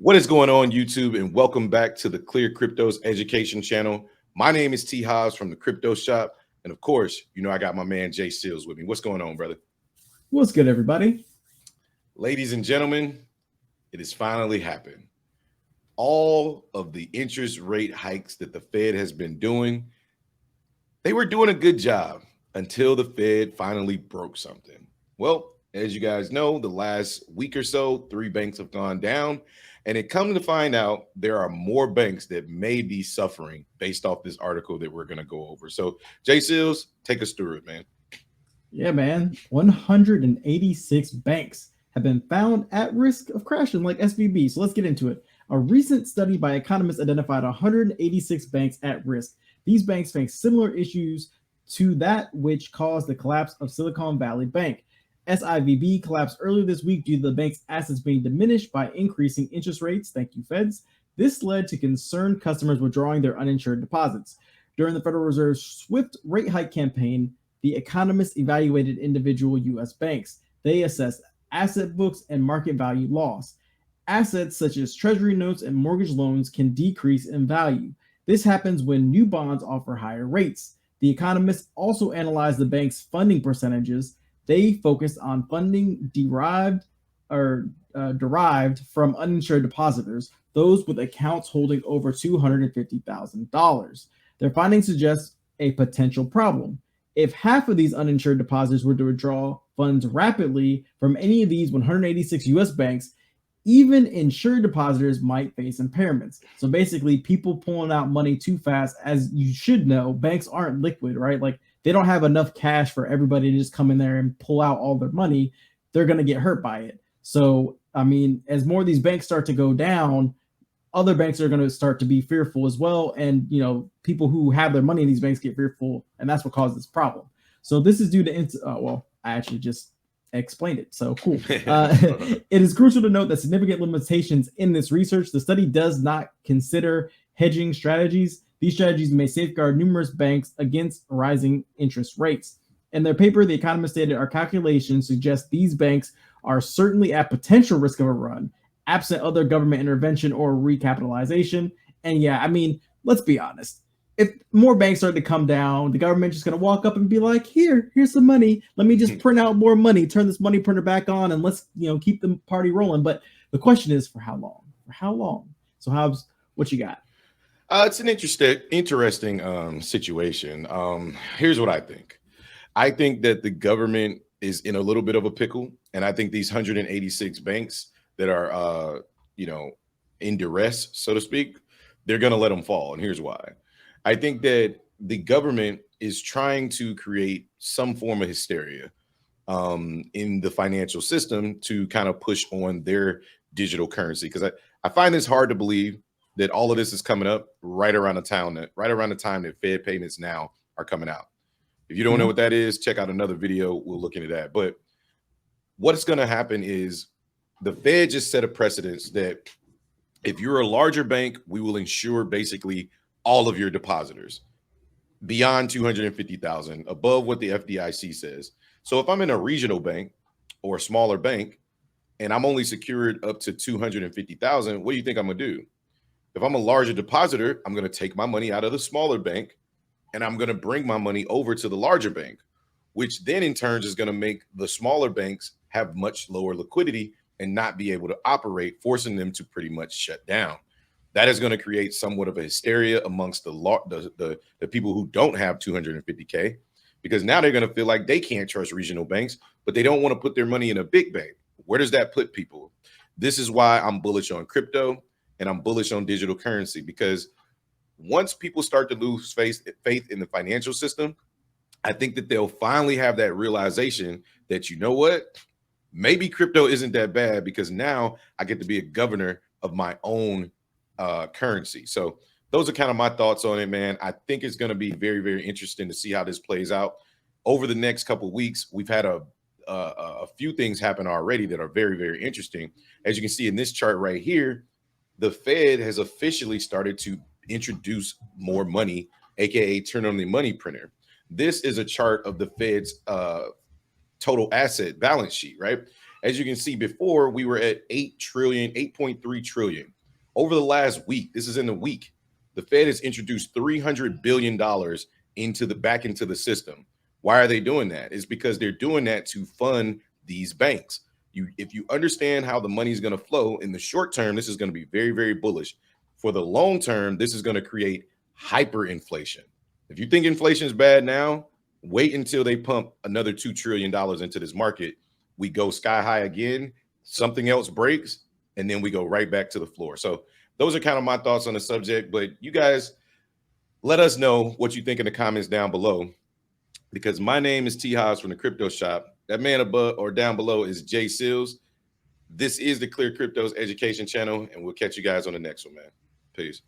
What is going on, YouTube? And welcome back to the ClearCryptos education channel. My name is T. Hobbs from the Crypto Shop. And of course, you know, I got my man Jay Seals with me. What's going on, brother? What's good, everybody? Ladies and gentlemen, it has finally happened. All of the interest rate hikes that the Fed has been doing, they were doing a good job until the Fed finally broke something. Well, as you guys know, the last week or so, 3 banks have gone down. And it comes to find out there are more banks that may be suffering based off this article that we're going to go over. So, Jay Seals, take us through it, man. Yeah, man. 186 banks have been found at risk of crashing like SVB. So let's get into it. A recent study by economists identified 186 banks at risk. These banks face similar issues to that which caused the collapse of Silicon Valley Bank. SIVB collapsed earlier this week due to the bank's assets being diminished by increasing interest rates. Thank you, Feds. This led to concerned customers withdrawing their uninsured deposits. During the Federal Reserve's swift rate hike campaign, the economists evaluated individual U.S. banks. They assessed asset books and market value loss. Assets such as treasury notes and mortgage loans can decrease in value. This happens when new bonds offer higher rates. The economists also analyzed the bank's funding percentages. They focused on funding derived from uninsured depositors, those with accounts holding over $250,000. Their findings suggest a potential problem. If half of these uninsured depositors were to withdraw funds rapidly from any of these 186 US banks, even insured depositors might face impairments. So basically, people pulling out money too fast, as you should know, banks aren't liquid, right? Like they don't have enough cash for everybody to just come in there and pull out all their money. They're going to get hurt by it. So, I mean, as more of these banks start to go down, other banks are going to start to be fearful as well. And, you know, people who have their money in these banks get fearful, and that's what caused this problem. So this is due to, I actually just explained it. So cool. It is crucial to note that significant limitations in this research. The study does not consider hedging strategies. These strategies may safeguard numerous banks against rising interest rates. In their paper, the economists stated our calculations suggest these banks are certainly at potential risk of a run, absent other government intervention or recapitalization. And yeah, I mean, let's be honest. If more banks start to come down, the government just going to walk up and be like, here's some money. Let me just print out more money, turn this money printer back on, and let's, keep the party rolling. But the question is, for how long? For how long? So, Hobbs, what you got? It's an interesting situation. Here's what I think. I think that the government is in a little bit of a pickle, and I think these 186 banks that are, in duress, so to speak, they're going to let them fall. And here's why. I think that the government is trying to create some form of hysteria in the financial system to kind of push on their digital currency. Because I find this hard to believe that all of this is coming up right around the time that Fed payments now are coming out. If you don't know what that is, check out another video. We'll look into that. But what's going to happen is the Fed just set a precedence that if you're a larger bank, we will insure basically all of your depositors beyond 250,000, above what the FDIC says. So if I'm in a regional bank or a smaller bank and I'm only secured up to 250,000, what do you think I'm going to do? If I'm a larger depositor, I'm going to take my money out of the smaller bank and I'm going to bring my money over to the larger bank, which then in turn is going to make the smaller banks have much lower liquidity and not be able to operate, forcing them to pretty much shut down. That is going to create somewhat of a hysteria amongst the people who don't have 250K, because now they're going to feel like they can't trust regional banks, but they don't want to put their money in a big bank. Where does that put people? This is why I'm bullish on crypto and I'm bullish on digital currency, because once people start to lose faith in the financial system, I think that they'll finally have that realization that, you know what, maybe crypto isn't that bad, because now I get to be a governor of my own currency. So those are kind of my thoughts on it, man. I think it's going to be very, very interesting to see how this plays out over the next couple of weeks. We've had a few things happen already that are very, very interesting. As you can see in this chart right here, the Fed has officially started to introduce more money, aka turn on the money printer. This is a chart of the Fed's total asset balance sheet, right? As you can see before, we were at 8 trillion, 8.3 trillion. Over the last week, this is in the week, the Fed has introduced $300 billion back into the system. Why are they doing that? It's because they're doing that to fund these banks. If you understand how the money is going to flow in the short term, this is going to be very, very bullish. For the long term, this is going to create hyperinflation. If you think inflation is bad now, wait until they pump another $2 trillion into this market. We go sky high again, something else breaks, and then we go right back to the floor. So those are kind of my thoughts on the subject, but you guys let us know what you think in the comments down below, because my name is T. Haas from the Crypto Shop. That man above or down below is Jay Seals. This is the Clear Cryptos education channel, and we'll catch you guys on the next one, man. Peace.